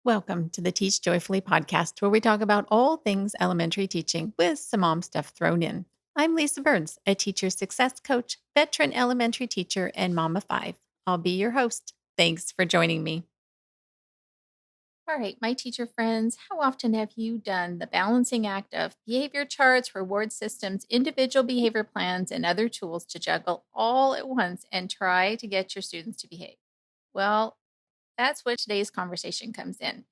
Welcome to the Teach Joyfully podcast, where we talk about all things elementary teaching with some mom stuff thrown in. I'm Lisa Burns, a teacher success coach, veteran elementary teacher, and mom of five. I'll be your host. Thanks for joining me. All right, my teacher friends, how often have you done the balancing act of behavior charts, reward systems, individual behavior plans, and other tools to juggle all at once and try to get your students to behave? Well, that's what today's conversation comes in.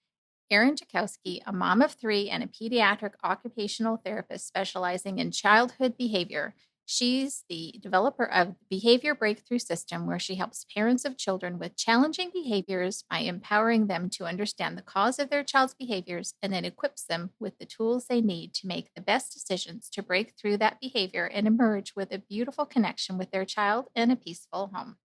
Erin Jakowski, a mom of three and a pediatric occupational therapist specializing in childhood behavior. She's the developer of the Behavior Breakthrough System, where she helps parents of children with challenging behaviors by empowering them to understand the cause of their child's behaviors and then equips them with the tools they need to make the best decisions to break through that behavior and emerge with a beautiful connection with their child and a peaceful home.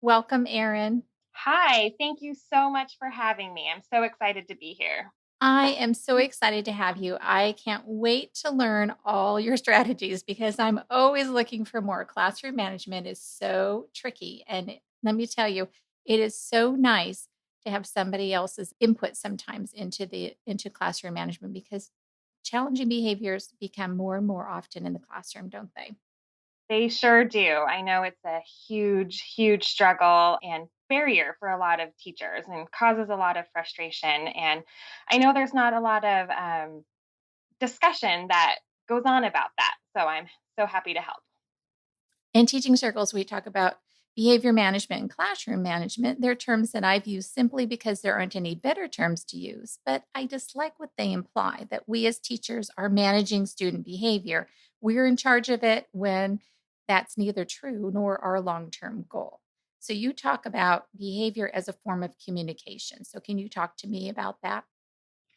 Welcome, Erin. Hi, thank you so much for having me. I'm so excited to be here. I am so excited to have you. I can't wait to learn all your strategies because I'm always looking for more. Classroom management is so tricky. And let me tell you, it is so nice to have somebody else's input sometimes into classroom management because challenging behaviors become more and more often in the classroom, don't they? They sure do. I know it's a huge, huge struggle and barrier for a lot of teachers and causes a lot of frustration. And I know there's not a lot of discussion that goes on about that. So I'm so happy to help. In teaching circles, we talk about behavior management and classroom management. They're terms that I've used simply because there aren't any better terms to use, but I dislike what they imply that we as teachers are managing student behavior. We're in charge of it when that's neither true nor our long term goal. So, you talk about behavior as a form of communication. So, can you talk to me about that?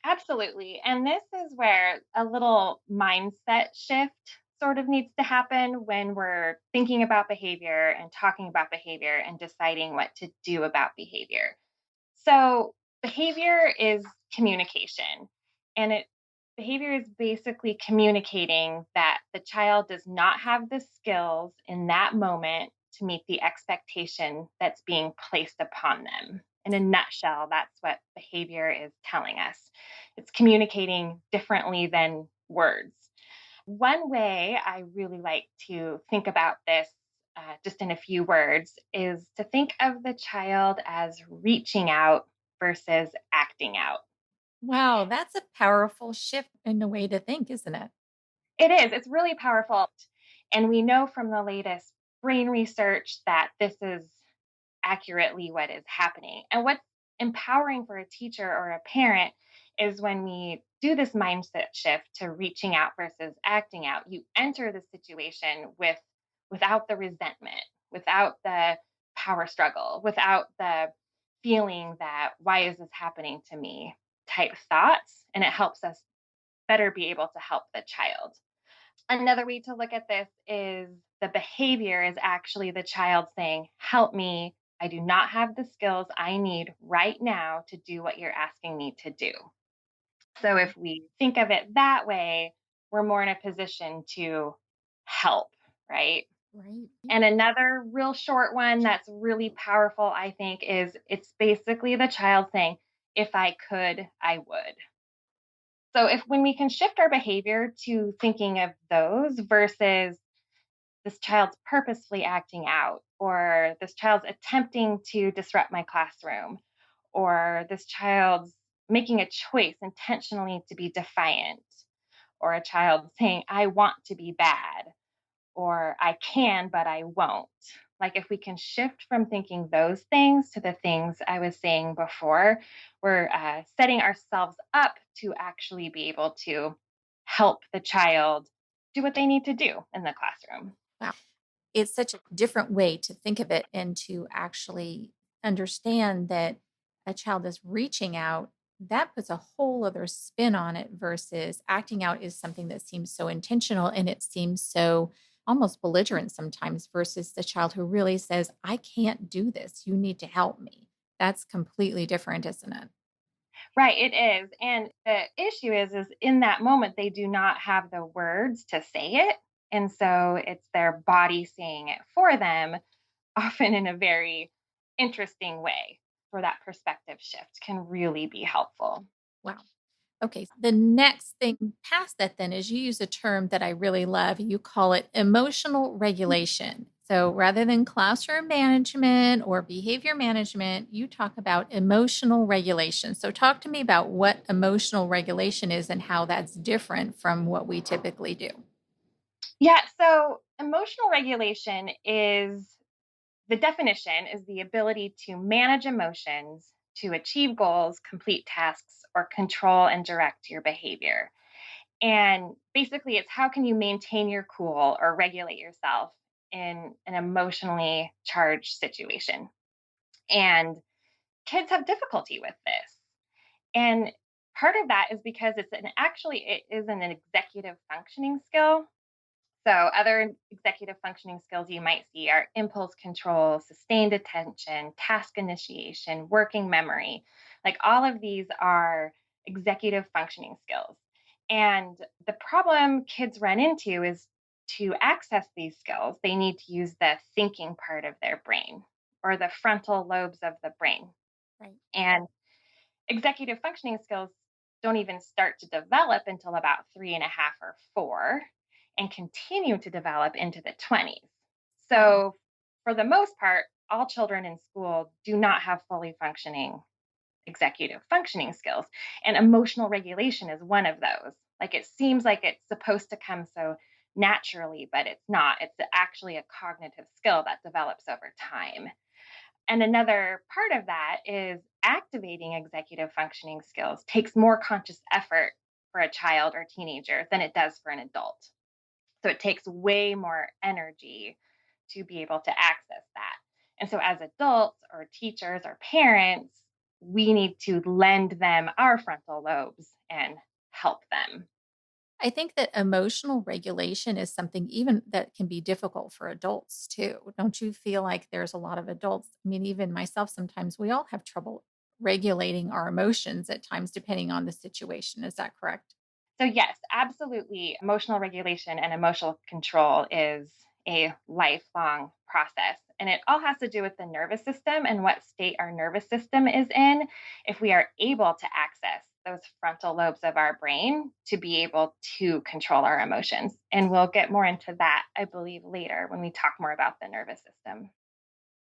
Absolutely. And this is where a little mindset shift sort of needs to happen when we're thinking about behavior and talking about behavior and deciding what to do about behavior. So, behavior is communication, and behavior is basically communicating that the child does not have the skills in that moment to meet the expectation that's being placed upon them. In a nutshell, that's what behavior is telling us. It's communicating differently than words. One way I really like to think about this, just in a few words, is to think of the child as reaching out versus acting out. Wow, that's a powerful shift in the way to think, isn't it? It is, it's really powerful. And we know from the latest brain research that this is accurately what is happening. And what's empowering for a teacher or a parent is when we do this mindset shift to reaching out versus acting out. You enter the situation without the resentment, without the power struggle, without the feeling that why is this happening to me type thoughts, and it helps us better be able to help the child. Another way to look at this is the behavior is actually the child saying, "Help me. I do not have the skills I need right now to do what you're asking me to do." So if we think of it that way, we're more in a position to help, right? Right. And another real short one that's really powerful, I think, is it's basically the child saying, "If I could, I would." So if when we can shift our behavior to thinking of those versus this child's purposefully acting out, or this child's attempting to disrupt my classroom, or this child's making a choice intentionally to be defiant, or a child saying, "I want to be bad," or "I can, but I won't." Like, if we can shift from thinking those things to the things I was saying before, we're setting ourselves up to actually be able to help the child do what they need to do in the classroom. Wow. It's such a different way to think of it and to actually understand that a child is reaching out. That puts a whole other spin on it versus acting out is something that seems so intentional and it seems so almost belligerent sometimes versus the child who really says, I can't do this. You need to help me. That's completely different, isn't it? Right, it is. And the issue is in that moment they do not have the words to say it. And so it's their body saying it for them, often in a very interesting way for that perspective shift can really be helpful. Wow. Okay. The next thing past that then is you use a term that I really love. You call it emotional regulation. So rather than classroom management or behavior management, you talk about emotional regulation. So talk to me about what emotional regulation is and how that's different from what we typically do. Yeah, so emotional regulation is the definition is the ability to manage emotions, to achieve goals, complete tasks, or control and direct your behavior. And basically, it's how can you maintain your cool or regulate yourself in an emotionally charged situation. And kids have difficulty with this. And part of that is because it is an executive functioning skill. So, other executive functioning skills you might see are impulse control, sustained attention, task initiation, working memory. Like all of these are executive functioning skills. And the problem kids run into is to access these skills, they need to use the thinking part of their brain or the frontal lobes of the brain. Right. And executive functioning skills don't even start to develop until about 3.5 or 4 and continue to develop into the 20s. Wow. So, for the most part, all children in school do not have fully functioning executive functioning skills. And emotional regulation is one of those. Like it seems like it's supposed to come so naturally, but it's not. It's actually a cognitive skill that develops over time. And another part of that is activating executive functioning skills takes more conscious effort for a child or teenager than it does for an adult. So it takes way more energy to be able to access that. And so, as adults or teachers or parents, we need to lend them our frontal lobes and help them. I think that emotional regulation is something even that can be difficult for adults too. Don't you feel like there's a lot of adults? I mean, even myself, sometimes we all have trouble regulating our emotions at times, depending on the situation. Is that correct? So, yes, absolutely. Emotional regulation and emotional control is a lifelong process. And it all has to do with the nervous system and what state our nervous system is in. If we are able to access those frontal lobes of our brain to be able to control our emotions. And we'll get more into that, I believe, later when we talk more about the nervous system.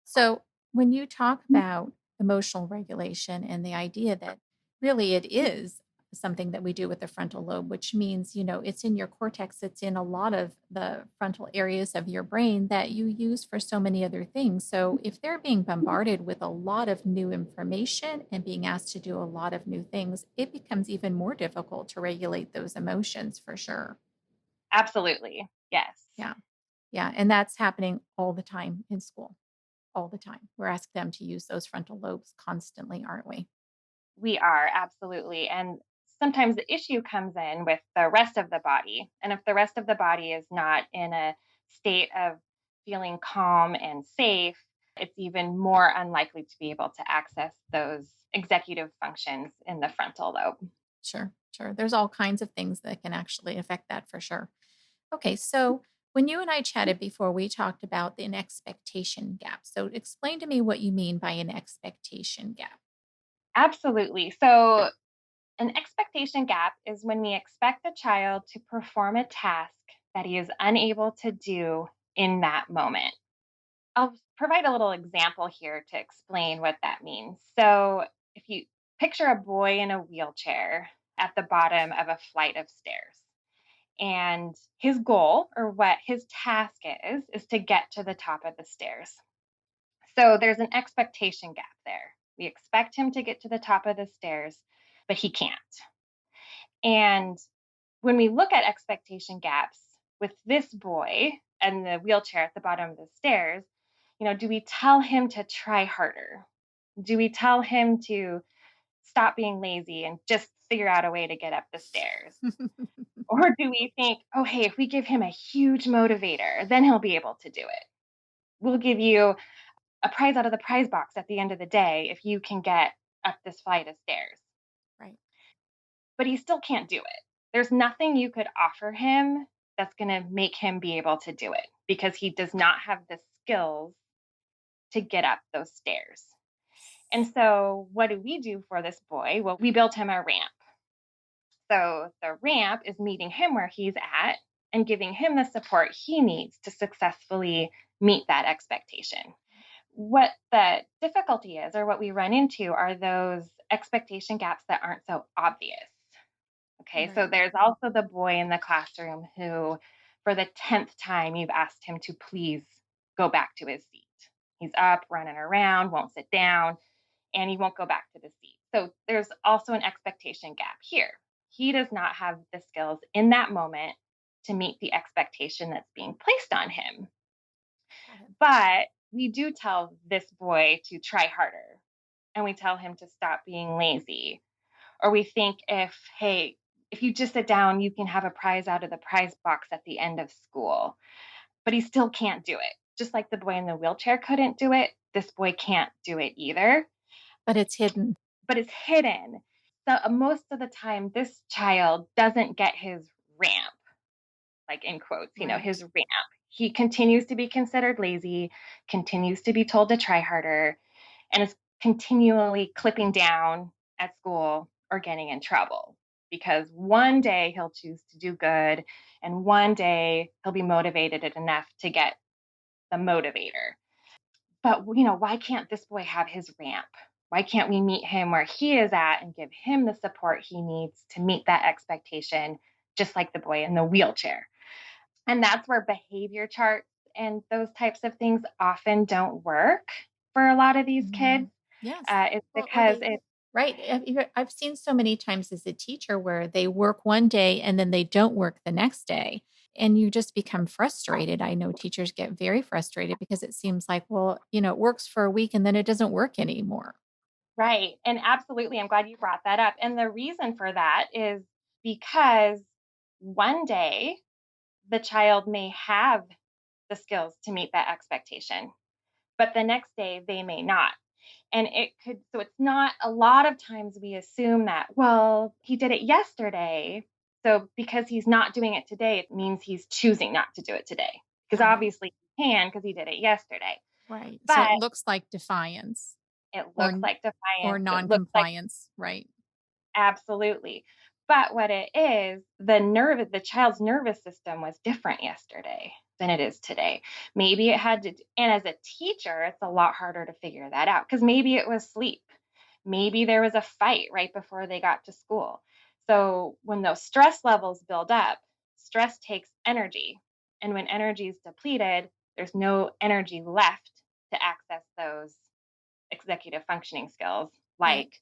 So, when you talk about emotional regulation and the idea that really it is something that we do with the frontal lobe, which means, it's in your cortex, it's in a lot of the frontal areas of your brain that you use for so many other things. So, if they're being bombarded with a lot of new information and being asked to do a lot of new things, it becomes even more difficult to regulate those emotions for sure. Absolutely. Yes. Yeah. Yeah. And that's happening all the time in school. All the time. We're asking them to use those frontal lobes constantly, aren't we? We are, absolutely. And sometimes the issue comes in with the rest of the body. And if the rest of the body is not in a state of feeling calm and safe, it's even more unlikely to be able to access those executive functions in the frontal lobe. Sure, sure. There's all kinds of things that can actually affect that for sure. Okay, so when you and I chatted before, we talked about an expectation gap. So explain to me what you mean by an expectation gap. Absolutely. So, an expectation gap is when we expect a child to perform a task that he is unable to do in that moment. I'll provide a little example here to explain what that means. So, if you picture a boy in a wheelchair at the bottom of a flight of stairs, and his goal or what his task is to get to the top of the stairs. So, there's an expectation gap there. We expect him to get to the top of the stairs, but he can't. And when we look at expectation gaps with this boy and the wheelchair at the bottom of the stairs, do we tell him to try harder? Do we tell him to stop being lazy and just figure out a way to get up the stairs? Or do we think, oh, hey, if we give him a huge motivator, then he'll be able to do it? We'll give you a prize out of the prize box at the end of the day if you can get up this flight of stairs. Right. But he still can't do it. There's nothing you could offer him that's going to make him be able to do it because he does not have the skills to get up those stairs. And so, what do we do for this boy? Well, we built him a ramp. So, the ramp is meeting him where he's at and giving him the support he needs to successfully meet that expectation. What the difficulty is, or what we run into, are those expectation gaps that aren't so obvious. Okay, so Right. there's also the boy in the classroom who, for the 10th time, you've asked him to please go back to his seat. He's up, running around, won't sit down, and he won't go back to the seat. So there's also an expectation gap here. He does not have the skills in that moment to meet the expectation that's being placed on him. Got it. But we do tell this boy to try harder, and we tell him to stop being lazy. Or we think hey, if you just sit down, you can have a prize out of the prize box at the end of school. But he still can't do it. Just like the boy in the wheelchair couldn't do it, this boy can't do it either, But it's hidden. but it's hidden. So most of the time, this child doesn't get his ramp, like in quotes, his Right. ramp. He continues to be considered lazy, continues to be told to try harder, and is continually clipping down at school or getting in trouble because one day he'll choose to do good and one day he'll be motivated enough to get the motivator. But, why can't this boy have his ramp? Why can't we meet him where he is at and give him the support he needs to meet that expectation, just like the boy in the wheelchair? And that's where behavior charts and those types of things often don't work for a lot of these kids. Mhm. Yes. It's Well, or because they it's right. I've seen so many times as a teacher where they work one day and then they don't work the next day, and you just become frustrated. I know teachers get very frustrated because it seems like, well, it works for a week and then it doesn't work anymore. right. And absolutely, I'm glad you brought that up. And the reason for that is because one day the child may have the skills to meet that expectation, but the next day they may not. And so it's not a lot of times we assume that, well, he did it yesterday. So because he's not doing it today, it means he's choosing not to do it today. Because Got it. obviously he can because he did it yesterday. Right. So But it looks like defiance it or looks like or defiance. It looks like non-compliance, right? absolutely. But what it is, the child's nervous system was different yesterday than it is today. Maybe it had to, and as a teacher, it's a lot harder to figure that out because maybe it was sleep. Maybe there was a fight right before they got to school. So when those stress levels build up, stress takes energy. And when energy is depleted, there's no energy left to access those executive functioning skills Right. like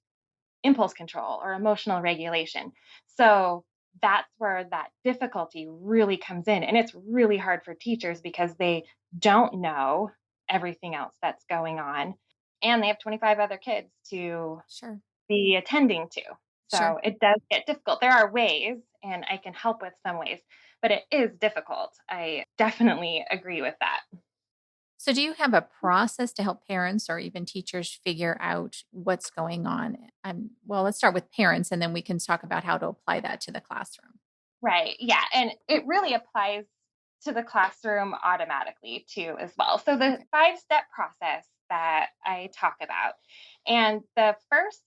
impulse control or emotional regulation. So that's where that difficulty really comes in. And it's really hard for teachers because they don't know everything else that's going on. And they have 25 other kids to Sure. be attending to. Sure. So it does get difficult. There are ways, and I can help with some ways, but it is difficult. I definitely agree with that. So, do you have a process to help parents or even teachers figure out what's going on? Well, let's start with parents and then we can talk about how to apply that to the classroom. Right. Yeah. And it really applies to the classroom automatically too, as well. So the Okay. 5 step process that I talk about, and the first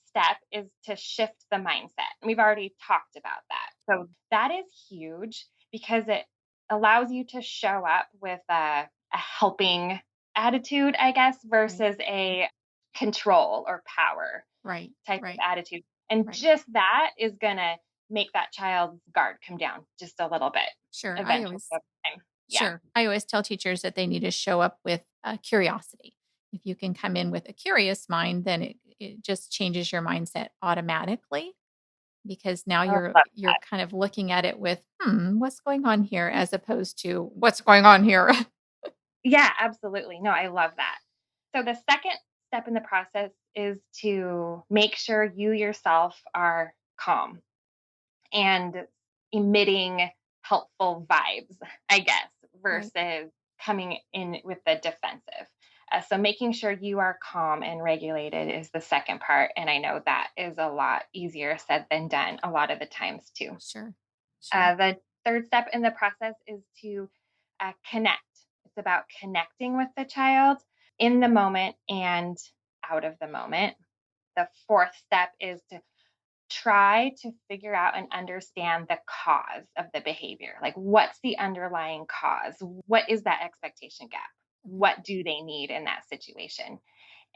step is to shift the mindset. And we've already talked about that. So that is huge because it allows you to show up with a helping attitude, I guess, Right. versus a control or power Right. type of Right. attitude. And Right. just that is going to make that child's guard come down just a little bit Sure. eventually over time. Yeah. Sure. I always tell teachers that they need to show up with curiosity. If you can come in with a curious mind, then it just changes your mindset automatically because now I love you're that. kind of looking at it with, what's going on here, as opposed to what's going on here. Yeah, absolutely. No, I love that. So the second step in the process is to make sure you yourself are calm and emitting helpful vibes, I guess, Right. versus coming in with the defensive. So making sure you are calm and regulated is the second part. And I know that is a lot easier said than done a lot of the times too. Sure. Sure. The third step in the process is to connect. It's about connecting with the child in the moment and out of the moment. The fourth step is to try to figure out and understand the cause of the behavior. Like, what's the underlying cause? What is that expectation gap? Okay. What do they need in that situation?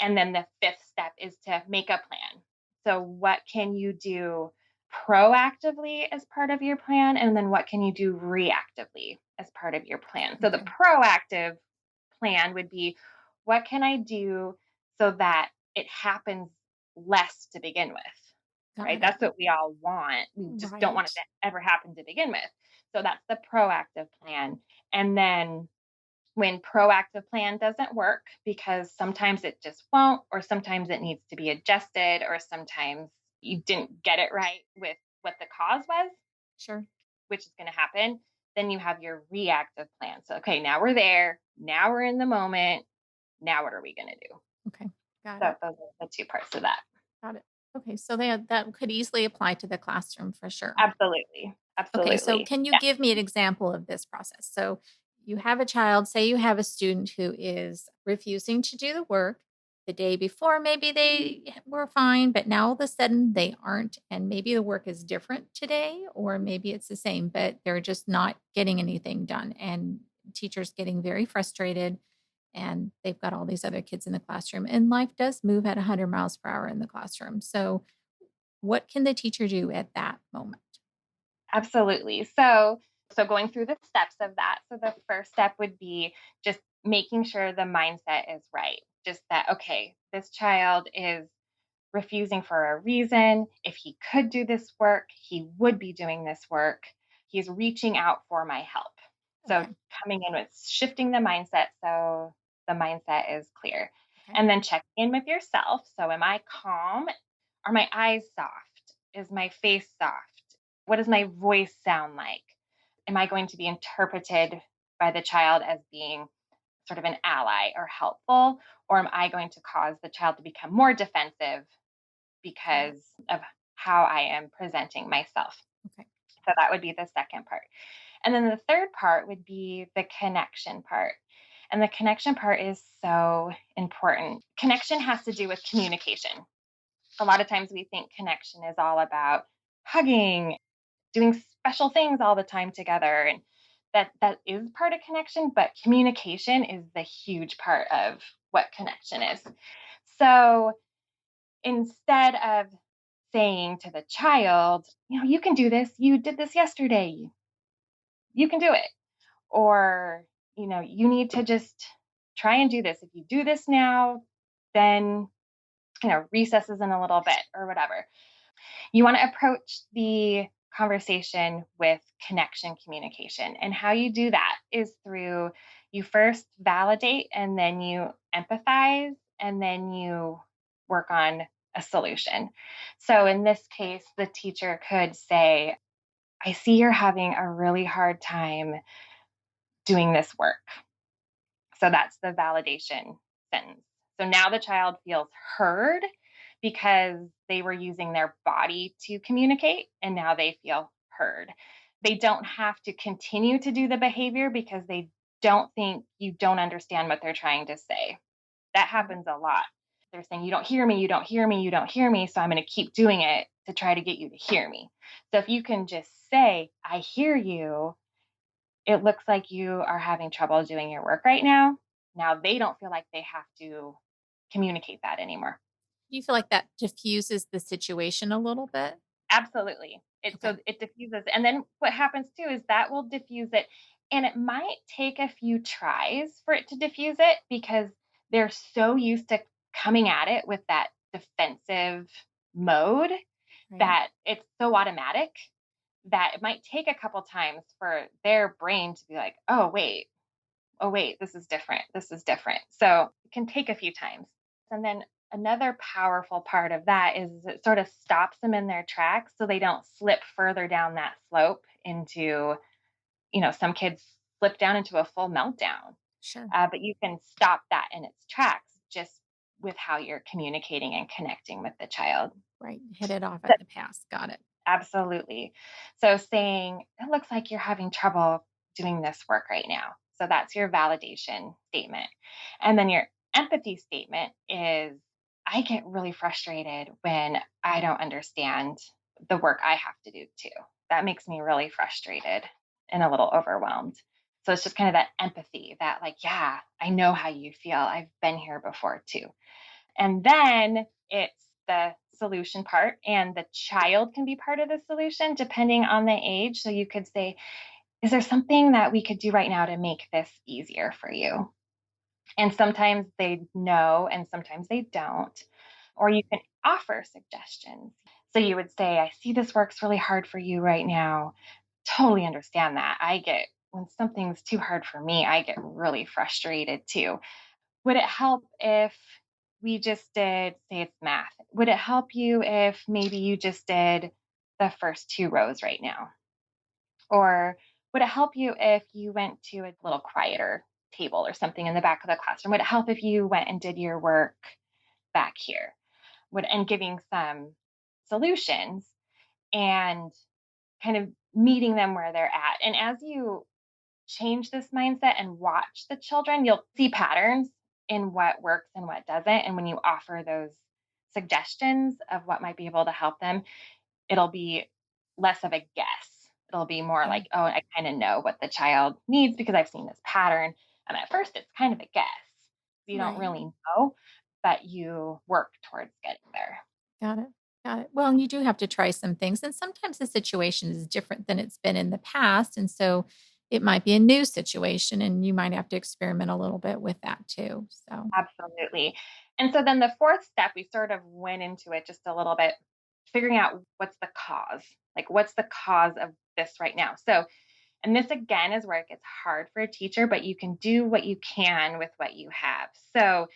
And then the fifth step is to make a plan. So, what can you do proactively as part of your plan? And then what can you do reactively as part of your plan? So, the Okay. proactive plan would be, what can I do so that it happens less to begin with? Right? Got it. That's what we all want. We just don't want it Right. to ever happen to begin with. So that's the proactive plan. And then when proactive plan doesn't work, because sometimes it just won't, or sometimes it needs to be adjusted, or sometimes you didn't get it right with what the cause was, Sure. which is going to happen, then you have your reactive plan. So, okay, now we're there. Now we're in the moment. Now what are we going to do? Okay. Got So it. those are the two parts of that. Got it. Okay. So that could easily apply to the classroom for sure. Absolutely. Okay, so Absolutely. can you Yeah. give me an example of this process? So you have a child, say you have a student who is refusing to do the work. The day before, maybe they were fine, but now all of a sudden they aren't. And maybe the work is different today, or maybe it's the same, but they're just not getting anything done. And teachers getting very frustrated. And they've got all these other kids in the classroom. And life does move at 100 miles per hour in the classroom. So, what can the teacher do at that moment? Absolutely. So going through the steps of that. So the first step would be just making sure the mindset is right. Just that, okay, this child is refusing for a reason. If he could do this work, he would be doing this work. He's reaching out for my help. So Okay. coming in with shifting the mindset so the mindset is clear. Okay. And then check in with yourself. So am I calm? Are my eyes soft? Is my face soft? What does my voice sound like? Am I going to be interpreted by the child as being sort of an ally or helpful? Or am I going to cause the child to become more defensive Got it. because of how I am presenting myself? Okay. So that would be the second part. And then the third part would be the connection part. And the connection part is so important. Connection has to do with communication. A lot of times we think connection is all about hugging, doing special things all the time together. And that is part of connection, but communication is the huge part of what connection is. So instead of saying to the child, you can do this, you did this yesterday, you can do it. Or, you need to just try and do this. If you do this now, then, recess is in a little bit or whatever. You want to approach the conversation with connection communication. And how you do that is through, you first validate and then you empathize and then you work on a solution. So in this case, the teacher could say, I see you're having a really hard time doing this work. So that's the validation sentence. So now the child feels heard because they were using their body to communicate, and now they feel heard. They don't have to continue to do the behavior because they don't think you don't understand what they're trying to say. That Got it. happens a lot. They're saying, you don't hear me, you don't hear me, you don't hear me. So I'm going to keep doing it to try to get you to hear me. So if you can just say, I hear you, it looks like you are having trouble doing your work right now. Now they don't feel like they have to communicate that anymore. Do you feel like that diffuses the situation a little bit? Absolutely. Okay. It diffuses. And then what happens too is that will diffuse it. And it might take a few tries for it to diffuse it because they're so used to coming at it with that defensive mode Right. that it's so automatic that it might take a couple times for their brain to be like, oh, wait, this is different. This is different. So it can take a few times. And then another powerful part of that is it sort of stops them in their tracks so they don't slip further down that slope into, some kids slip down into a full meltdown. Sure. But you can stop that in its tracks just with how you're communicating and connecting with the child. Right. Hit it off So at the pass. Got it. absolutely. So saying, it looks like you're having trouble doing this work right now. So that's your validation statement. And then your empathy statement is, I get really frustrated when I don't understand the work I have to do too. That makes me really frustrated and a little overwhelmed. So it's just kind of that empathy that, like, yeah, I know how you feel. I've been here before too. And then it's the solution part, and the child can be part of the solution depending on the age. So you could say, is there something that we could do right now to make this easier for you? And sometimes they know and sometimes they don't. Or you can offer suggestions. So you would say, I see this works really hard for you right now. Totally understand that. I get when something's too hard for me, I get really frustrated too. Would it help if we just did, say it's math? Would it help you if maybe you just did the first two rows right now? Or would it help you if you went to a little quieter table or something in the back of the classroom? Would it help if you went and did your work back here? Would and giving some solutions and kind of meeting them where they're at. And as you change this mindset and watch the children, you'll see patterns in what works and what doesn't. And when you offer those suggestions of what might be able to help them, it'll be less of a guess. It'll be more Okay. like, oh, I kind of know what the child needs because I've seen this pattern. And at first, it's kind of a guess. You don't Right. really know, but you work towards getting there. Got it. Got it. Well, and you do have to try some things. And sometimes the situation is different than it's been in the past. And so it might be a new situation and you might have to experiment a little bit with that too. So, Absolutely. And so then the fourth step, we sort of went into it just a little bit, figuring out what's the cause. Like, what's the cause of this right now? So, and this again is where it gets hard for a teacher, but you can do what you can with what you have. So,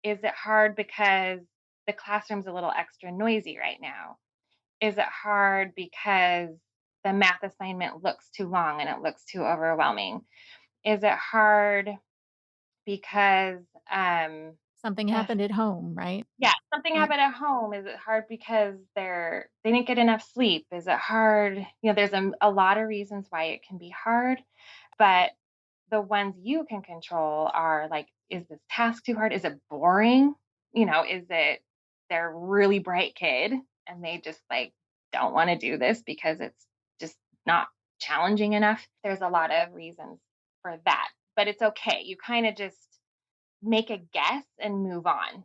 is it hard because the classroom's a little extra noisy right now? Is it hard because the math assignment looks too long and it looks too overwhelming? Is it hard because something the happened at home, right? yeah, something Right. happened at home? Is it hard because they didn't get enough sleep? Is it hard? There's a lot of reasons why it can be hard, but the ones you can control are like, is this task too hard? Is it boring? Is it they're a really bright kid and they just like don't want to do this because it's just not challenging enough? There's a lot of reasons for that, but it's okay. You kind of just make a guess and move on.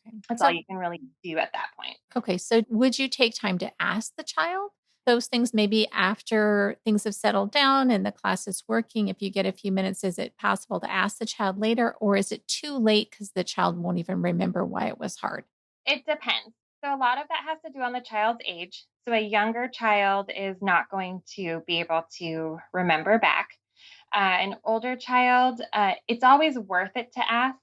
Okay. That's all So, you can really do at that point. okay. So, would you take time to ask the child those things maybe after things have settled down and the class is working? If you get a few minutes, is it possible to ask the child later or is it too late because the child won't even remember why it was hard? It depends. So a lot of that has to do on the child's age. So a younger child is not going to be able to remember back. An older child, it's always worth it to ask.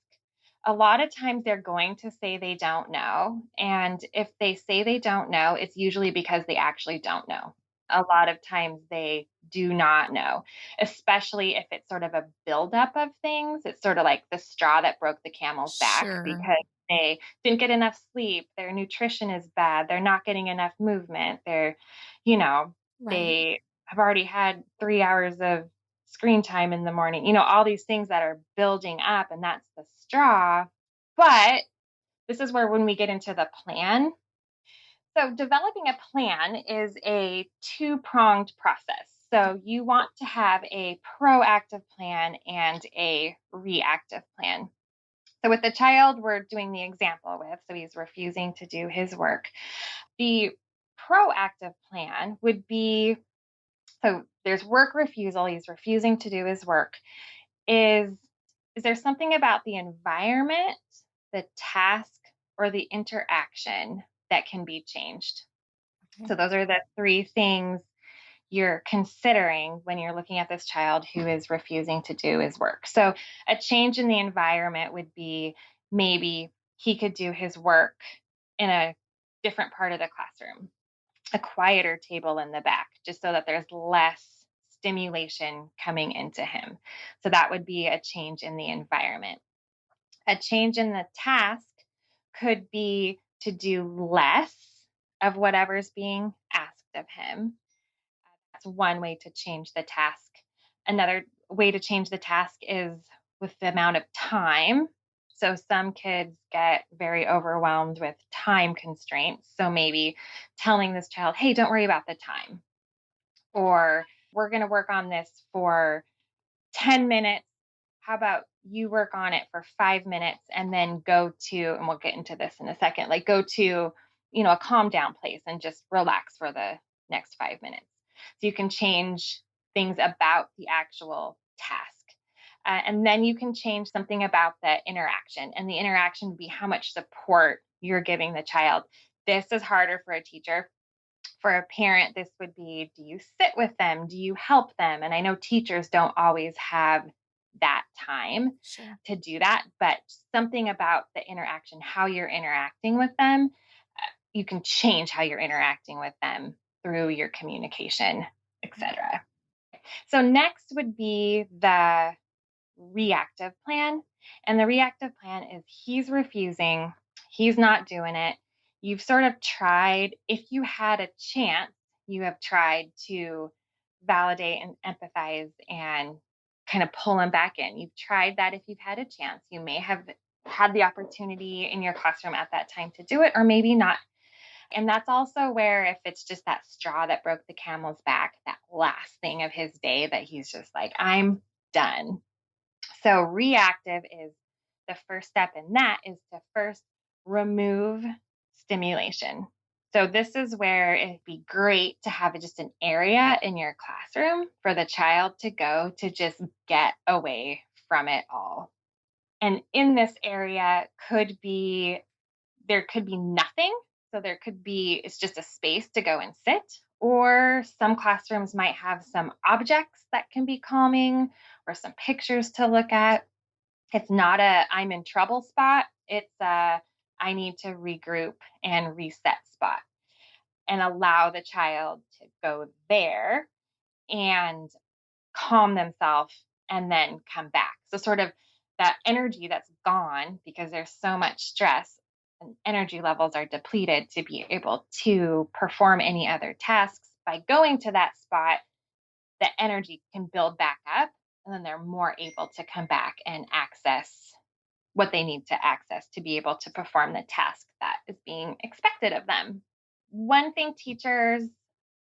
A lot of times they're going to say they don't know. And if they say they don't know, it's usually because they actually don't know. A lot of times they do not know, especially if it's sort of a buildup of things. It's sort of like the straw that broke the camel's back Sure. because they didn't get enough sleep. Their nutrition is bad. They're not getting enough movement. You know, Right. they have already had 3 hours of screen time in the morning, all these things that are building up, and that's the straw. But this is where when we get into the plan. So, developing a plan is a two-pronged process. Okay. So, you want to have a proactive plan and a reactive plan. So, with the child we're doing the example with, so he's refusing to do his work. The proactive plan would be, so there's work refusal, he's refusing to do his work. Is is there something about the environment, the task, or the interaction that can be changed? Okay. So those are the three things you're considering when you're looking at this child who is refusing to do his work. So a change in the environment would be, maybe he could do his work in a different part of the classroom, a quieter table in the back, just so that there's less stimulation coming into him. So that would be a change in the environment. A change in the task could be to do less of whatever's being asked of him. That's one way to change the task. Another way to change the task is with the amount of time. So some kids get very overwhelmed with time constraints. So maybe telling this child, hey, don't worry about the time, or we're going to work on this for 10 minutes. How about you work on it for 5 minutes and then go to, and we'll get into this in a second, like go to, a calm down place and just relax for the next 5 minutes. So you can change things about the actual task. And then you can change something about the interaction. And the interaction would be how much support you're giving the child. This is harder for a teacher. For a parent, this would be, do you sit with them? Do you help them? And I know teachers don't always have that time Sure. to do that, but something about the interaction, how you're interacting with them, you can change how you're interacting with them through your communication, Right. etc. So next would be the reactive plan. And the reactive plan is he's refusing, he's not doing it. You've sort of tried, if you had a chance, you have tried to validate and empathize and kind of pull him back in. You've tried that if you've had a chance. You may have had the opportunity in your classroom at that time to do it, or maybe not. And that's also where, if it's just that straw that broke the camel's back, that last thing of his day that he's just like, I'm done. So, reactive is the first step in that is to first remove stimulation. So, this is where it'd be great to have just an area in your classroom for the child to go to just get away from it all. And in this area there could be nothing. So, there could be, it's just a space to go and sit. Or some classrooms might have some objects that can be calming or some pictures to look at. It's not a I'm in trouble spot. It's a I need to regroup and reset spot, and allow the child to go there and calm themselves and then come back. So, sort of that energy that's gone because there's so much stress and energy levels are depleted to be able to perform any other tasks. By going to that spot, the energy can build back up, and then they're more able to come back and access what they need to access to be able to perform the task that is being expected of them. One thing teachers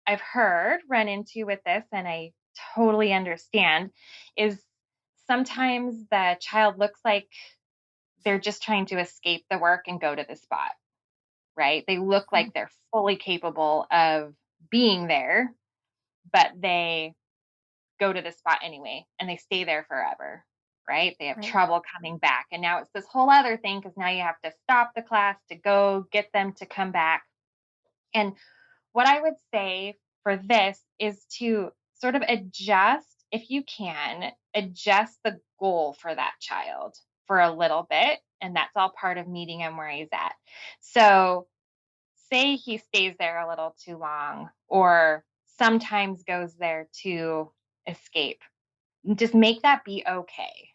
I've heard run into with this, and I totally understand, is sometimes the child looks like they're just trying to escape the work and go to the spot, right? They look Okay. like they're fully capable of being there, but they go to the spot anyway and they stay there forever, right? They have Right. trouble coming back. And now it's this whole other thing because now you have to stop the class to go get them to come back. And what I would say for this is to sort of adjust, if you can, adjust the goal for that child for a little bit. And that's all part of meeting him where he's at. So, say he stays there a little too long or sometimes goes there to escape, just make that be okay.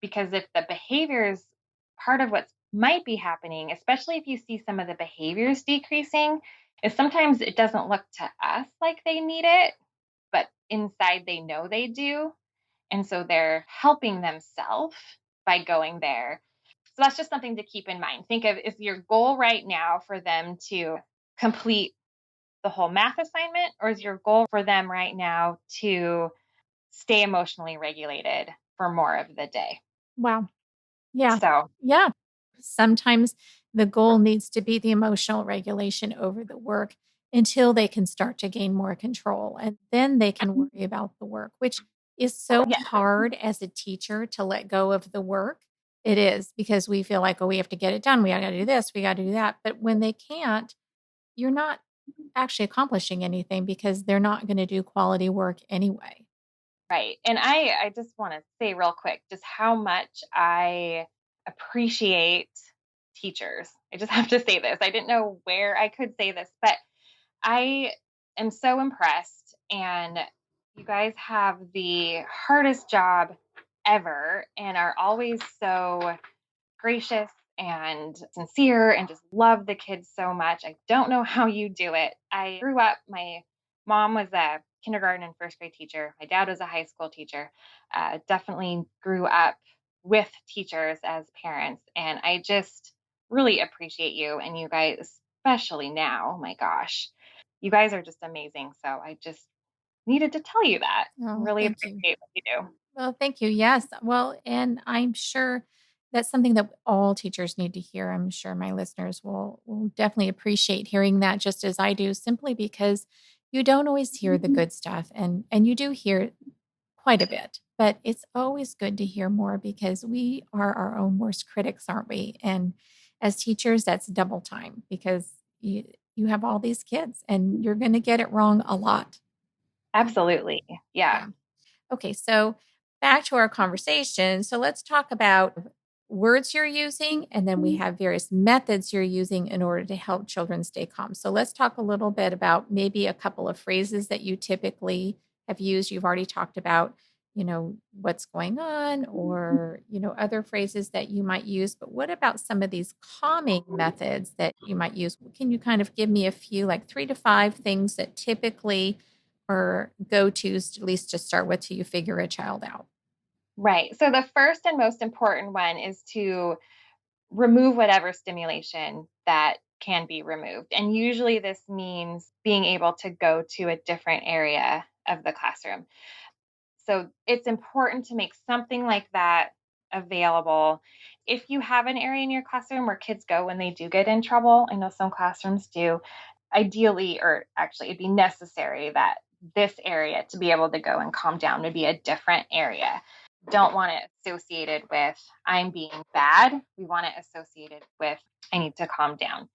Because if the behaviors, part of what might be happening, especially if you see some of the behaviors decreasing, is sometimes it doesn't look to us like they need it, but inside they know they do. And so they're helping themselves by going there. So that's just something to keep in mind. Think of, is your goal right now for them to complete the whole math assignment, or is your goal for them right now to stay emotionally regulated for more of the day? Wow. Yeah. So, Yeah. Sometimes the goal needs to be the emotional regulation over the work until they can start to gain more control. And then they can worry about the work, which is so yeah, hard as a teacher to let go of the work. It is because we feel like, oh, we have to get it done. We got to do this. We got to do that. But when they can't, you're not actually accomplishing anything because they're not going to do quality work anyway. right. And I just want to say real quick just how much I appreciate teachers. I just have to say this. I didn't know where I could say this, but I am so impressed. And you guys have the hardest job ever and are always so gracious and sincere and just love the kids so much. I don't know how you do it. I grew up, my mom was a kindergarten and first grade teacher. My dad was a high school teacher. Definitely grew up with teachers as parents. And I just really appreciate you and you guys, especially now. Oh my gosh, you guys are just amazing. So I just needed to tell you that. Oh, Really thank you. appreciate what you do. Well, thank you. Yes. Well, and I'm sure that's something that all teachers need to hear. I'm sure my listeners will definitely appreciate hearing that just as I do, simply because you don't always hear the good stuff and you do hear quite a bit. But it's always good to hear more because we are our own worst critics, aren't we? And as teachers, that's double time because you have all these kids and you're going to get it wrong a lot. Absolutely. Yeah. Yeah. Okay, so back to our conversation. So let's talk about words you're using, and then we have various methods you're using in order to help children stay calm. So let's talk a little bit about maybe a couple of phrases that you typically have used. You've already talked about, what's going on or, other phrases that you might use. But what about some of these calming methods that you might use? Can you kind of give me a few, like 3 to 5 things that typically or go-tos, at least to start with, till you figure a child out? Right. So the first and most important one is to remove whatever stimulation that can be removed. And usually this means being able to go to a different area of the classroom. So it's important to make something like that available. If you have an area in your classroom where kids go when they do get in trouble, I know some classrooms do, ideally, or actually, it'd be necessary that this area to be able to go and calm down would be a different area. Don't want it associated with I'm being bad. We want it associated with I need to calm down.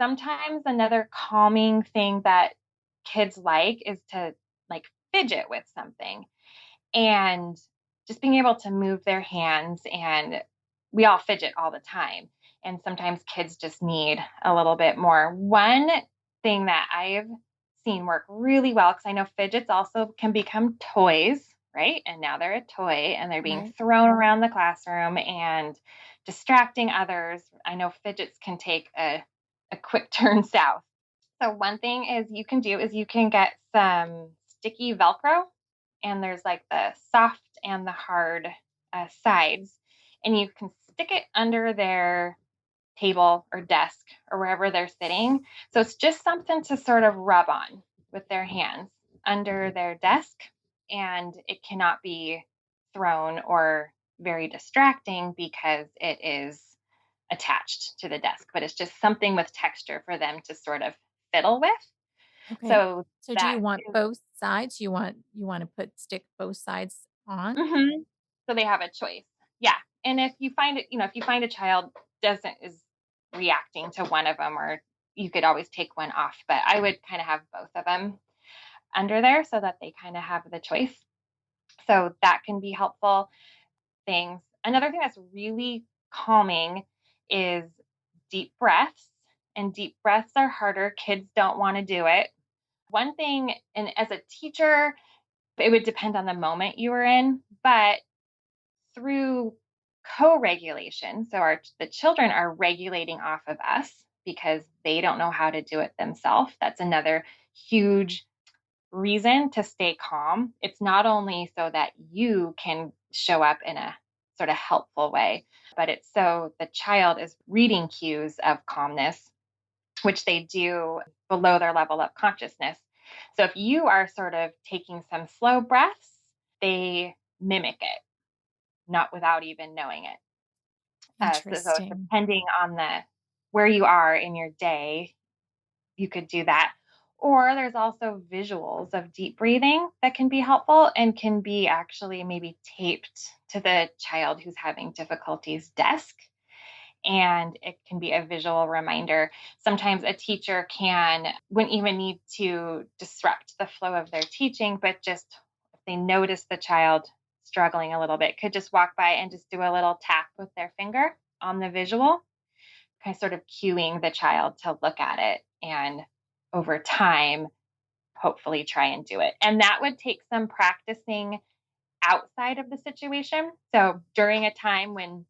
Sometimes another calming thing that kids like is to like fidget with something and just being able to move their hands. And we all fidget all the time, and sometimes kids just need a little bit more. One thing that I've seen work really well, because I know fidgets also can become toys, right? And now they're a toy and they're being Right. thrown around the classroom and distracting others. I know fidgets can take a quick turn south. So one thing is you can do is you can get some sticky Velcro, and there's like the soft and the hard sides, and you can stick it under their table or desk or wherever they're sitting. So it's just something to sort of rub on with their hands under their desk, and it cannot be thrown or very distracting because it is attached to the desk, but it's just something with texture for them to sort of fiddle with. Okay. So So do you that want is both sides? You want to put stick both sides on? mhm. So they have a choice. Yeah. And if you find it, if you find a child doesn't is reacting to one of them, or you could always take one off, but I would kind of have both of them under there so that they kind of have the choice. So that can be helpful things. Another thing that's really calming is deep breaths, and deep breaths are harder. Kids don't want to do it. One thing, and as a teacher, it would depend on the moment you were in, but through co-regulation, so the children are regulating off of us because they don't know how to do it themselves. That's another huge reason to stay calm. It's not only so that you can show up in a sort of helpful way, but it's so the child is reading cues of calmness, which they do below their level of consciousness. So if you are sort of taking some slow breaths, they mimic it, not without even knowing it. So Interesting. depending on the where you are in your day, you could do that. Or there's also visuals of deep breathing that can be helpful and can be actually maybe taped to the child who's having difficulties desk, and it can be a visual reminder. Sometimes a teacher wouldn't even need to disrupt the flow of their teaching, but just if they notice the child struggling a little bit, could just walk by and just do a little tap with their finger on the visual, kind of sort of cueing the child to look at it, and over time hopefully try and do it. And that would take some practicing outside of the situation. So during a time when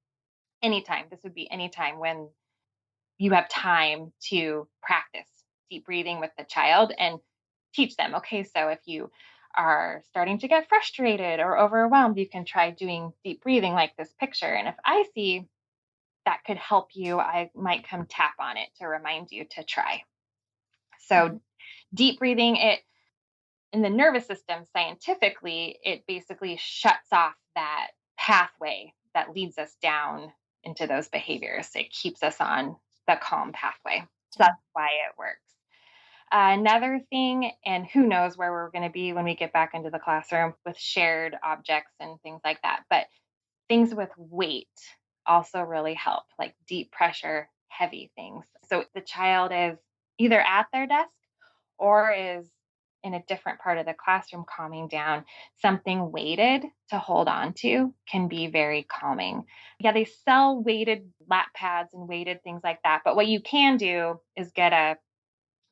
anytime, this would be anytime when you have time to practice deep breathing with the child and teach them. Okay, so if you are starting to get frustrated or overwhelmed, you can try doing deep breathing like this picture. And if I see that could help you, I might come tap on it to remind you to try. So, Mhm. deep breathing, it in the nervous system, scientifically, it basically shuts off that pathway that leads us down into those behaviors. It keeps us on the calm pathway. So Yeah. that's why it works. Another thing, and who knows where we're going to be when we get back into the classroom with shared objects and things like that. But things with weight also really help, like deep pressure, heavy things. So the child is either at their desk or is in a different part of the classroom calming down, something weighted to hold on to can be very calming. Yeah, they sell weighted lap pads and weighted things like that. But what you can do is get a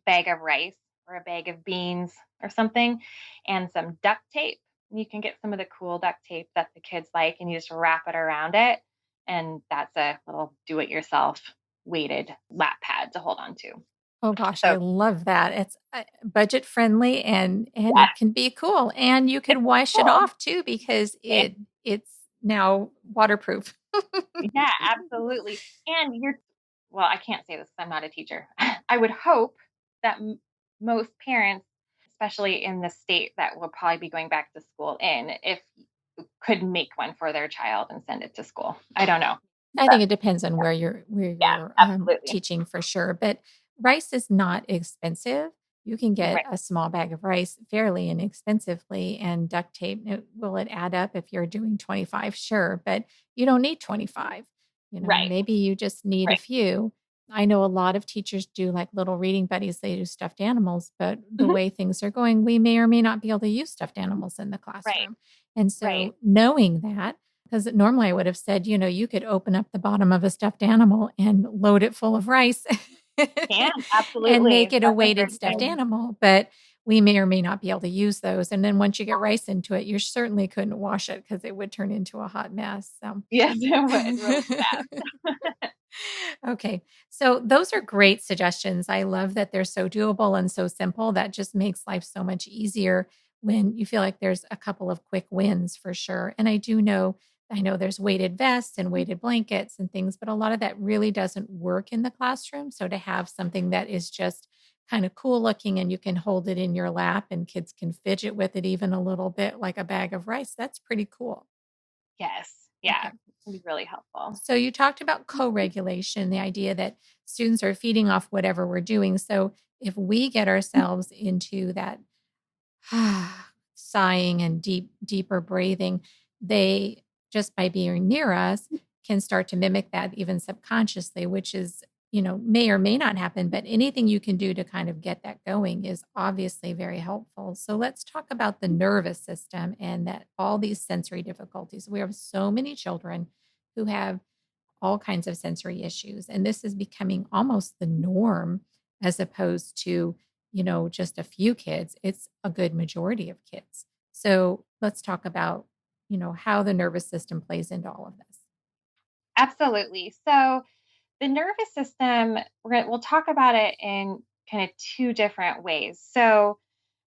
bag of rice or a bag of beans or something and some duct tape. You can get some of the cool duct tape that the kids like and you just wrap it around it. And that's a little do it yourself weighted lap pad to hold on to. Oh gosh, So, I love that. It's, budget friendly and yeah, it can be cool, and you it's can wash it cool. off too because it's now waterproof. Yeah, absolutely. And well, I can't say this 'cause I'm not a teacher. I would hope that most parents, especially in the state that will probably be going back to school in, if could make one for their child and send it to school. I don't know. I But think it depends on where yeah, you're, absolutely. teaching for sure, but rice is not expensive. You can get Right. a small bag of rice fairly inexpensively, and duct tape, will it add up if you're doing 25? Sure, but you don't need 25. Right. Maybe you just need a Right. few. I know a lot of teachers do like little reading buddies, they do stuffed animals, but the Mhm. way things are going, we may or may not be able to use stuffed animals in the Right. classroom. And Right. so knowing that, because normally I would have said, you could open up the bottom of a stuffed animal and load it full of rice Can and absolutely. make it a That's a weighted great stuffed idea. animal, but we may or may not be able to use those. And then once you get rice into it, you certainly couldn't wash it because it would turn into a hot mess. So Yes, it would really fast. okay. So those are great suggestions. I love that they're so doable and so simple. That just makes life so much easier when you feel like there's a couple of quick wins for sure. And I know there's weighted vests and weighted blankets and things, but a lot of that really doesn't work in the classroom. So to have something that is just kind of cool looking and you can hold it in your lap and kids can fidget with it even a little bit like a bag of rice, that's pretty cool. Yes. Yeah. Okay. It can be really helpful. So you talked about co-regulation, the idea that students are feeding off whatever we're doing. So if we get ourselves into that sighing and deeper breathing, they just by being near us can start to mimic that even subconsciously, which is, may or may not happen, but anything you can do to kind of get that going is obviously very helpful. So let's talk about the nervous system and that all these sensory difficulties. We have so many children who have all kinds of sensory issues. And this is becoming almost the norm as opposed to, just a few kids. It's a good majority of kids. So let's talk about, how the nervous system plays into all of this. Absolutely. So the nervous system, we'll talk about it in kind of two different ways. So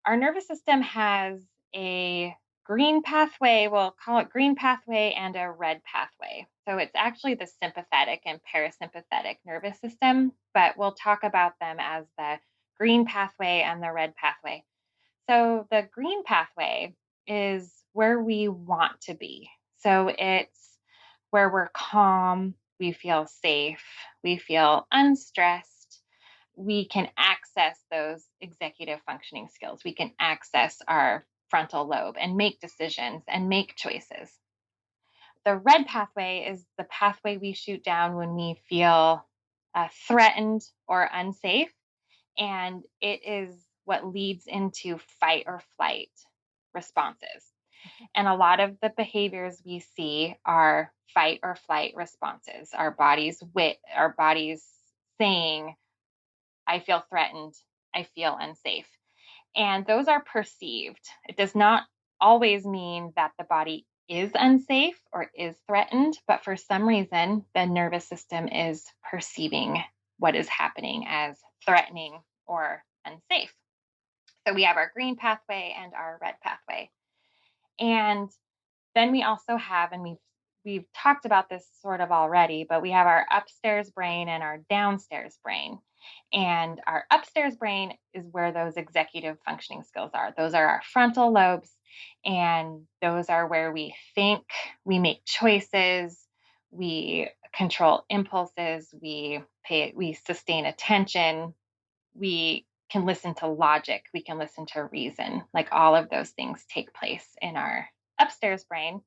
our nervous system has a green pathway, we'll call it green pathway, and a red pathway. So it's actually the sympathetic and parasympathetic nervous system, but we'll talk about them as the green pathway and the red pathway. So the green pathway is where we want to be. So it's where we're calm, we feel safe, we feel unstressed, we can access those executive functioning skills. We can access our frontal lobe and make decisions and make choices. The red pathway is the pathway we shoot down when we feel threatened or unsafe. And it is what leads into fight or flight responses. Okay. And a lot of the behaviors we see are fight or flight responses. Our bodies saying, I feel threatened, I feel unsafe. And those are perceived. It does not always mean that the body is unsafe or is threatened, but for some reason, the nervous system is perceiving what is happening as threatening or unsafe. So we have our green pathway and our red pathway. And then we also have, and we've talked about this sort of already, but we have our upstairs brain and our downstairs brain. And our upstairs brain is where those executive functioning skills are. Those are our frontal lobes, and those are where we think, we make choices, we control impulses, we sustain attention, we can listen to logic, we can listen to reason. Like all of those things take place in our upstairs brain.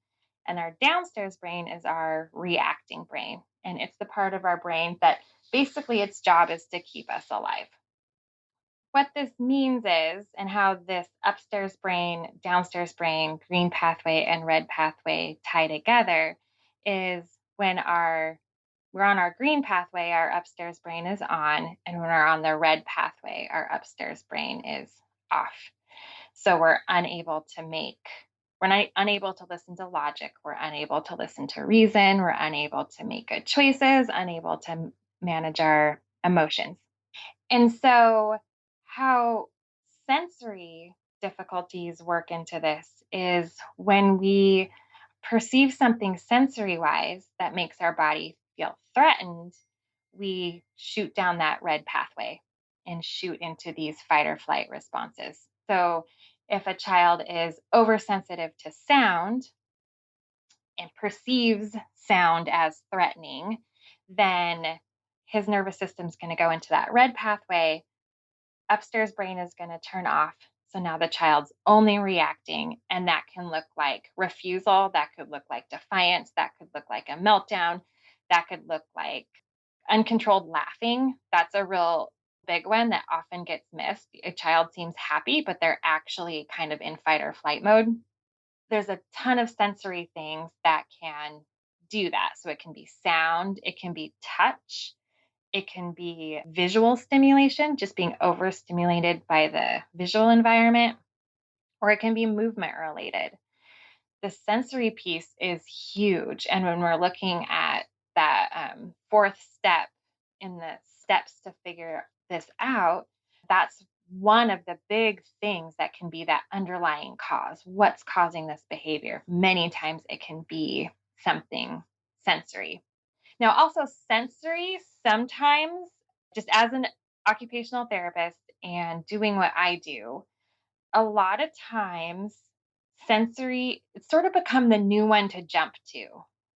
And our downstairs brain is our reacting brain. And it's the part of our brain that basically its job is to keep us alive. What this means is, and how this upstairs brain, downstairs brain, green pathway, and red pathway tie together is when we're on our green pathway, our upstairs brain is on, and when we're on the red pathway, our upstairs brain is off. So we're not unable to listen to logic, we're unable to listen to reason, we're unable to make good choices, unable to manage our emotions. And so, how sensory difficulties work into this is when we perceive something sensory wise that makes our body feel threatened, we shoot down that red pathway and shoot into these fight or flight responses. So, if a child is oversensitive to sound and perceives sound as threatening, then his nervous system is going to go into that red pathway. Upstairs brain is going to turn off. So now the child's only reacting, and that can look like refusal, that could look like defiance, that could look like a meltdown, that could look like uncontrolled laughing. That's a real big one that often gets missed. A child seems happy, but they're actually kind of in fight or flight mode. There's a ton of sensory things that can do that. So it can be sound, it can be touch, it can be visual stimulation, just being overstimulated by the visual environment, or it can be movement related. The sensory piece is huge. And when we're looking at that fourth step in the steps to figure this out, that's one of the big things that can be that underlying cause. What's causing this behavior? Many times it can be something sensory. Now, also sensory, sometimes, just as an occupational therapist and doing what I do, a lot of times sensory, it's sort of become the new one to jump to,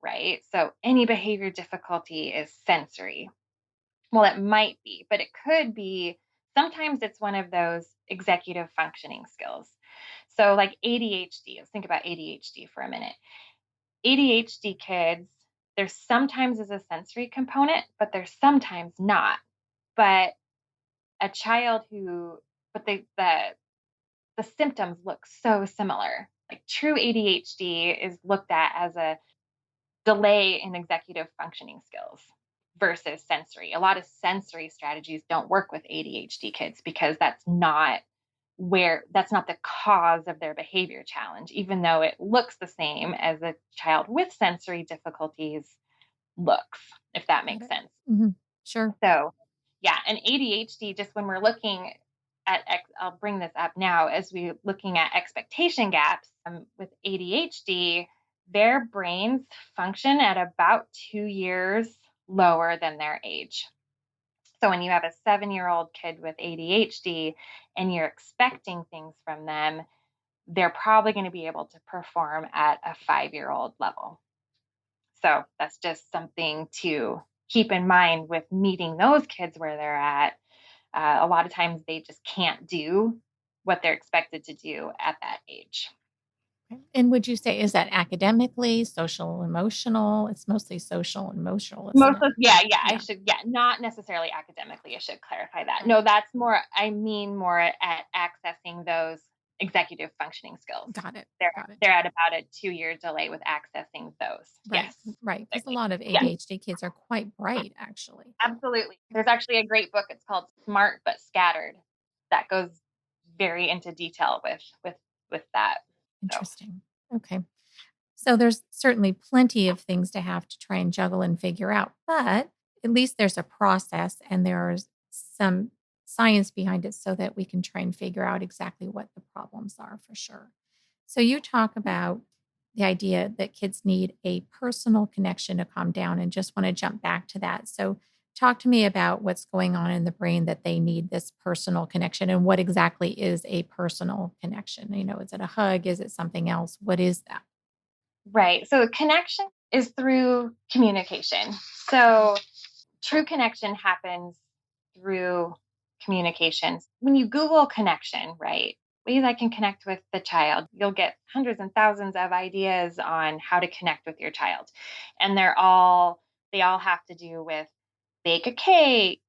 right? So any behavior difficulty is sensory. Well, it might be, but it could be. Sometimes it's one of those executive functioning skills. So, like ADHD, let's think about ADHD for a minute. ADHD kids, there sometimes is a sensory component, but there's sometimes not. But a child who, but the symptoms look so similar. Like true ADHD is looked at as a delay in executive functioning skills versus sensory. A lot of sensory strategies don't work with ADHD kids because that's not the cause of their behavior challenge, even though it looks the same as a child with sensory difficulties looks, if that Got makes it. sense. Mhm. Sure. So, yeah, and ADHD, just when we're looking I'll bring this up now as we're looking at expectation gaps with ADHD, their brains function at about 2 years lower than their age. So when you have a 7-year-old kid with ADHD and you're expecting things from them, they're probably going to be able to perform at a 5-year-old level. So that's just something to keep in mind with meeting those kids where they're at. A lot of times they just can't do what they're expected to do at that age. Okay. And would you say, is that academically, social, emotional? It's mostly social and emotional, isn't Most it? of, yeah, yeah, Yeah. not necessarily academically. I should clarify that. Right. No, that's more, I mean more at accessing those executive functioning skills. Got it. They're Got it. they're at about a 2-year delay with accessing those. Right. Yes. Right. Because a Exactly. lot of Yeah. ADHD kids are quite bright, actually. Absolutely. There's actually a great book. It's called Smart but Scattered that goes very into detail with that. So, Interesting. Okay. So there's certainly plenty of things to have to try and juggle and figure out, but at least there's a process and there's some science behind it so that we can try and figure out exactly what the problems are for sure. So you talk about the idea that kids need a personal connection to calm down and just want to jump back to that. So talk to me about what's going on in the brain that they need this personal connection and what exactly is a personal connection? Is it a hug? Is it something else? What is that? Right. So connection is through communication. So true connection happens through communications. When you Google connection, right, ways I can connect with the child, you'll get hundreds and thousands of ideas on how to connect with your child. And they all have to do with bake a cake,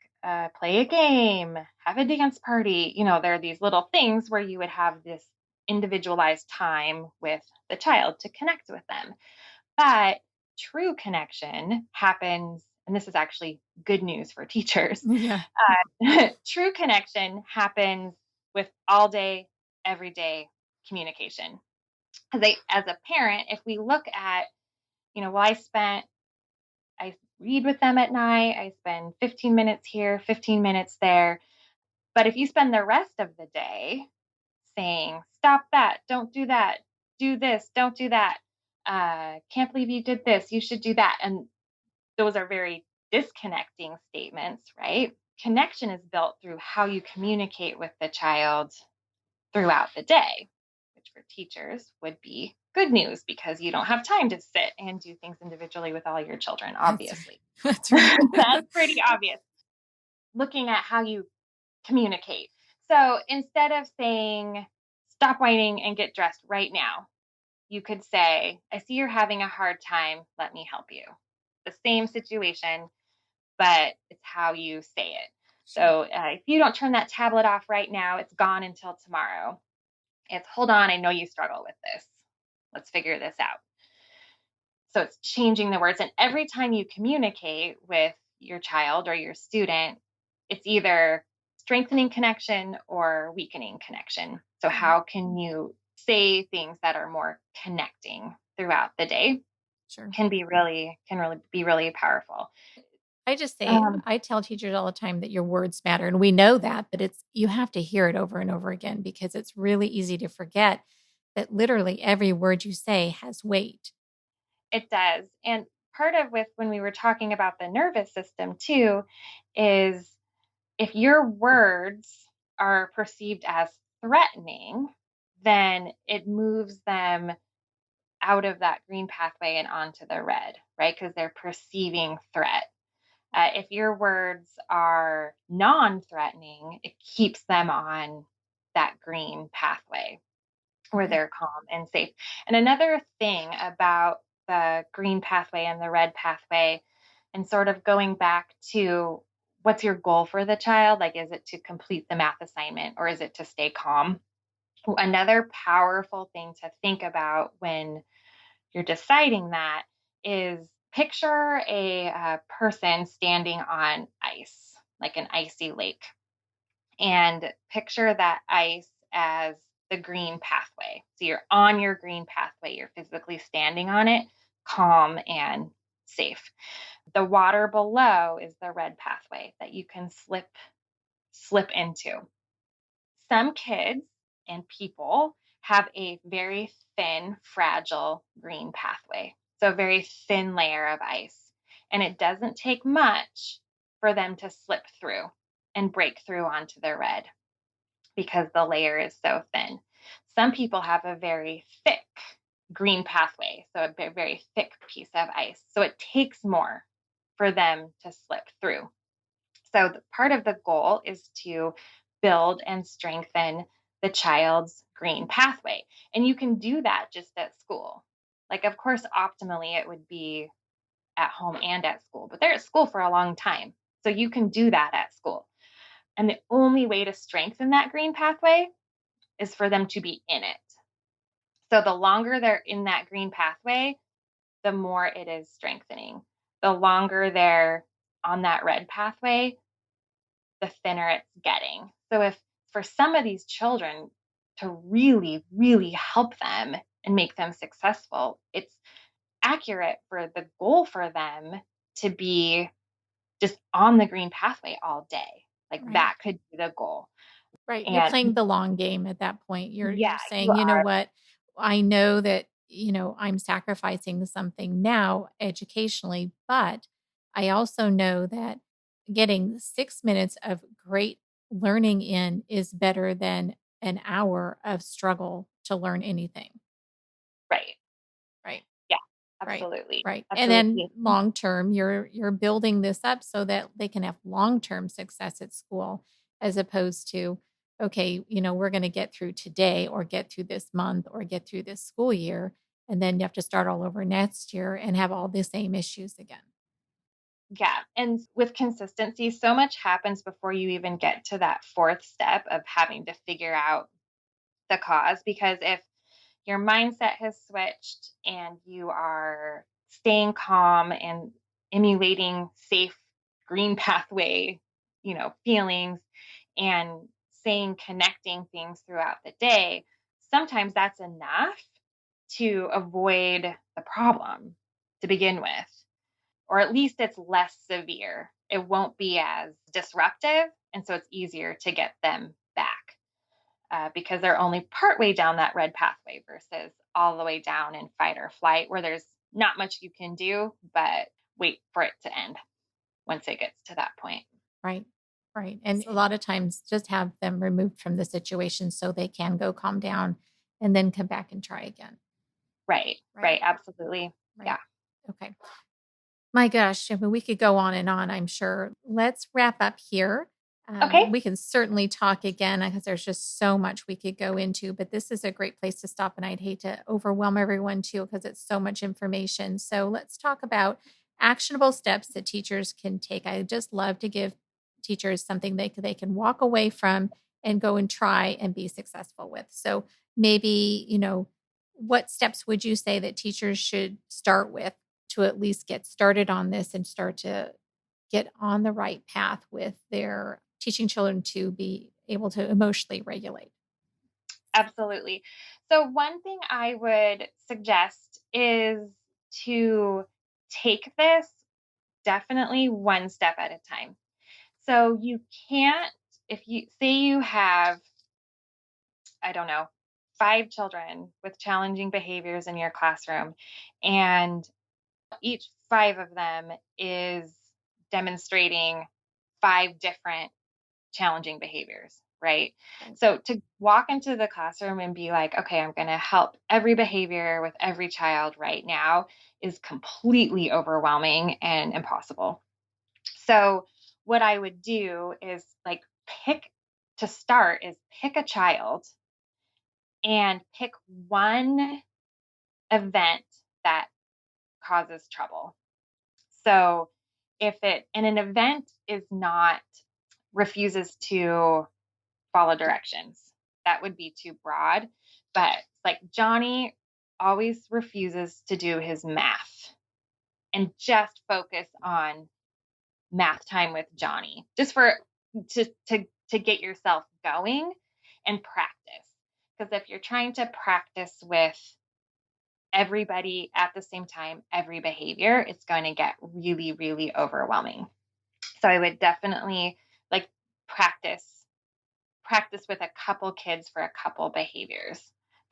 play a game, have a dance party. There are these little things where you would have this individualized time with the child to connect with them. But true connection happens, and this is actually good news for teachers. Yeah. True connection happens with all day, everyday communication. As a parent, if we look at, well, I read with them at night, I spend 15 minutes here, 15 minutes there. But if you spend the rest of the day saying, stop that, don't do that, do this, don't do that, can't believe you did this, you should do that. And those are very disconnecting statements, right? Connection is built through how you communicate with the child throughout the day, which for teachers would be good news because you don't have time to sit and do things individually with all your children, That's right. obviously. That's right. That's pretty obvious. Looking at how you communicate. So instead of saying, stop whining and get dressed right now, you could say, I see you're having a hard time. Let me help you. The same situation, but it's how you say it. Sure. So if you don't turn that tablet off right now, it's gone until tomorrow. It's hold on, I know you struggle with this. Let's figure this out. So it's changing the words. And every time you communicate with your child or your student, it's either strengthening connection or weakening connection. So, Right. how can you say things that are more connecting throughout the day? Sure. Can really be really powerful. I just say Um, I tell teachers all the time that your words matter, and we know that, but it's you have to hear it over and over again because it's really easy to forget that literally every word you say has weight. it does. And part of with when we were talking about the nervous system too is if your words are perceived as threatening, then it moves them out of that green pathway and onto the red, right? Because they're perceiving threat. If your words are non threatening, it keeps them on that green pathway where Okay. they're calm and safe. And another thing about the green pathway and the red pathway, and sort of going back to what's your goal for the child? Like, is it to complete the math assignment or is it to stay calm? Another powerful thing to think about when you're deciding that is picture a person standing on ice, like an icy lake, and picture that ice as the green pathway. So you're on your green pathway, you're physically standing on it, calm and safe. The water below is the red pathway that you can slip into. Some kids and people have a very thin, fragile green pathway. So, a very thin layer of ice. And it doesn't take much for them to slip through and break through onto the red because the layer is so thin. Some people have a very thick green pathway, so a very thick piece of ice. So, it takes more for them to slip through. So, part of the goal is to build and strengthen the child's green pathway. And you can do that just at school. Like, of course, optimally, it would be at home and at school, but they're at school for a long time. So, you can do that at school. And the only way to strengthen that green pathway is for them to be in it. So, the longer they're in that green pathway, the more it is strengthening. The longer they're on that red pathway, the thinner it's getting. So if for some of these children to really, really help them and make them successful, it's accurate for the goal for them to be just on the green pathway all day. Like Right. that could be the goal. Right. You're And playing the long game at that point. yeah, You're you saying, you know are what? I know that, I'm sacrificing something now educationally, but I also know that getting 6 minutes of great learning in is better than an hour of struggle to learn anything. right. Right. Yeah, Right, absolutely. right, and then Absolutely. long term, you're building this up so that they can have long-term success at school as opposed to, "Okay, we're gonna get through today or get through this month or get through this school year," and then you have to start all over next year and have all the same issues again. Yeah. And with consistency, so much happens before you even get to that fourth step of having to figure out the cause. Because if your mindset has switched and you are staying calm and emulating safe green pathway, feelings and saying connecting things throughout the day, sometimes that's enough to avoid the problem to begin with, or at least it's less severe. It won't be as disruptive. And so it's easier to get them back because they're only partway down that red pathway versus all the way down in fight or flight, where there's not much you can do but wait for it to end once it gets to that point. Right, right, and a lot of times, just have them removed from the situation so they can go calm down and then come back and try again. Right, Right, right, absolutely. Yeah. right, okay. My gosh, I mean, we could go on and on, I'm sure. Let's wrap up here. Okay. We can certainly talk again because there's just so much we could go into, but this is a great place to stop. And I'd hate to overwhelm everyone too because it's so much information. So let's talk about actionable steps that teachers can take. I just love to give teachers something they can walk away from and go and try and be successful with. So maybe, what steps would you say that teachers should start with to at least get started on this and start to get on the right path with their teaching children to be able to emotionally regulate? Absolutely. So one thing I would suggest is to take this definitely one step at a time. So you can't, if you say you have, I don't know, 5 children with challenging behaviors in your classroom, and each 5 of them is demonstrating 5 different challenging behaviors, right? Right. So to walk into the classroom and be like, okay, I'm going to help every behavior with every child right now is completely overwhelming and impossible. So what I would do is like pick to start is pick a child and pick one event that causes trouble. So if it and an event is not refuses to follow directions, that would be too broad. But like Johnny always refuses to do his math and just focus on math time with Johnny, just for to get yourself going and practice. Because if you're trying to practice with everybody at the same time, every behavior, it's going to get really, really overwhelming. So I would definitely like practice practice with a couple kids for a couple behaviors.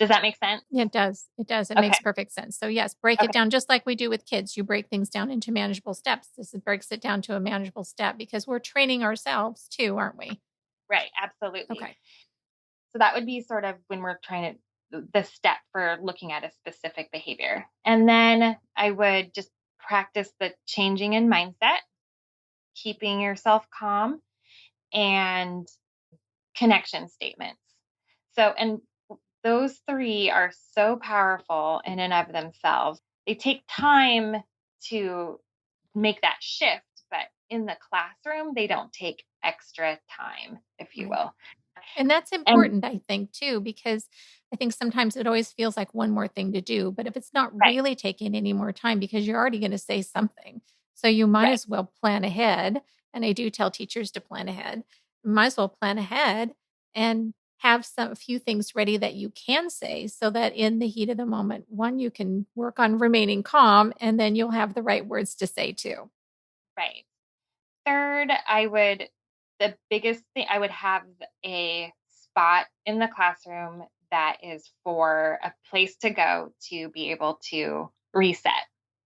Does that make sense? Yeah, it does. It does. It Okay. makes perfect sense. So, yes, break it Okay. down just like we do with kids. You break things down into manageable steps. Breaks it down to a manageable step because we're training ourselves too, aren't we? Right. Absolutely. Okay. So that would be sort of when we're trying to the step for looking at a specific behavior. And then I would just practice the changing in mindset, keeping yourself calm, and connection statements. So, and those three are so powerful in and of themselves. They take time to make that shift, but in the classroom, they don't take extra time, if you Right. will. And that's And important, I think, too, because I think sometimes it always feels like one more thing to do, but if it's not right, really taking any more time because you're already going to say something. So you might right, as well plan ahead. And I do tell teachers to plan ahead. You might as well plan ahead and have a few things ready that you can say so that in the heat of the moment, one, you can work on remaining calm and then you'll have the right words to say too. right. Third, I would the biggest thing, I would have a spot in the classroom that is for a place to go to be able to reset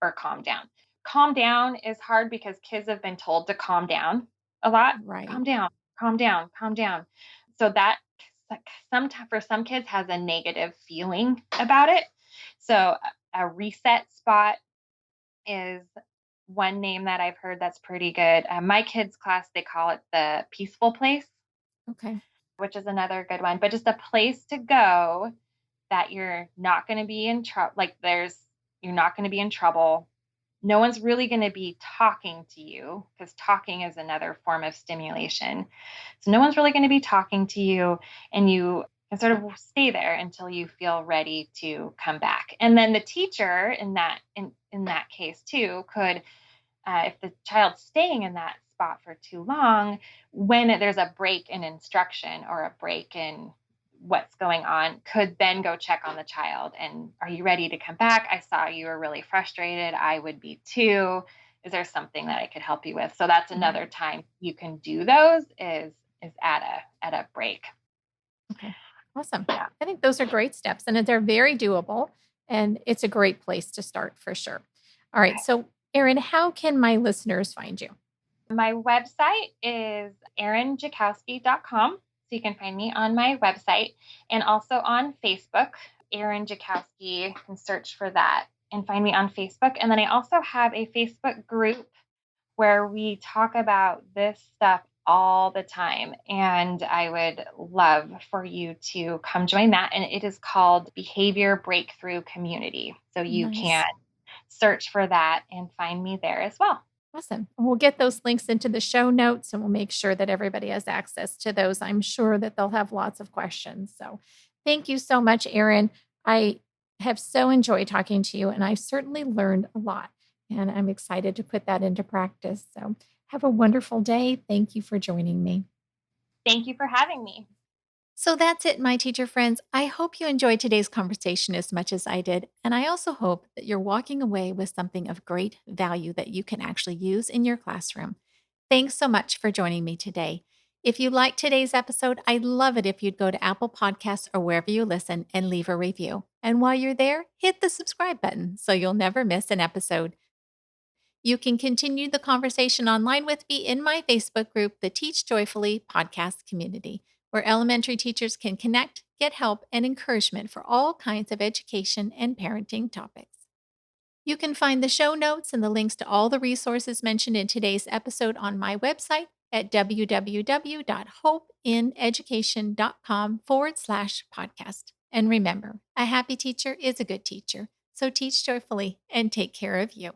or calm down. Calm down is hard because kids have been told to calm down a lot. Right. Calm down, calm down, calm down. So that sometimes for some kids has a negative feeling about it. So a reset spot is one name that I've heard that's pretty good. My kids' class, they call it the peaceful place, Okay. which is another good one. But just a place to go that you're not going to be in trouble. You're not going to be in trouble. No one's really going to be talking to you because talking is another form of stimulation. So no one's really going to be talking to you, and you can sort of stay there until you feel ready to come back. And then the teacher in that case too could, if the child's staying in that spot for too long, when there's a break in instruction or a break in what's going on, could then go check on the child and, are you ready to come back? I saw you were really frustrated. I would be too. Is there something that I could help you with? So that's another Right. time you can do those is at a break. Okay. Awesome. Yeah. I think those are great steps and they're very doable. And it's a great place to start for sure. All right. Okay. So, Erin, how can my listeners find you? My website is erinjakowski.com. So you can find me on my website and also on Facebook. Erin Jakowski, you can search for that and find me on Facebook. And then I also have a Facebook group where we talk about this stuff all the time. And I would love for you to come join that. And it is called Behavior Breakthrough Community. So you can Nice. search for that and find me there as well. Awesome. We'll get those links into the show notes and we'll make sure that everybody has access to those. I'm sure that they'll have lots of questions. So thank you so much, Erin. I have so enjoyed talking to you and I've certainly learned a lot. And I'm excited to put that into practice. So have a wonderful day. Thank you for joining me. Thank you for having me. So that's it, my teacher friends. I hope you enjoyed today's conversation as much as I did. And I also hope that you're walking away with something of great value that you can actually use in your classroom. Thanks so much for joining me today. If you liked today's episode, I'd love it if you'd go to Apple Podcasts or wherever you listen and leave a review. And while you're there, hit the subscribe button so you'll never miss an episode. You can continue the conversation online with me in my Facebook group, the Teach Joyfully Podcast Community, where elementary teachers can connect, get help, and encouragement for all kinds of education and parenting topics. You can find the show notes and the links to all the resources mentioned in today's episode on my website at www.hopeineducation.com/podcast. And remember, a happy teacher is a good teacher. So teach joyfully and take care of you.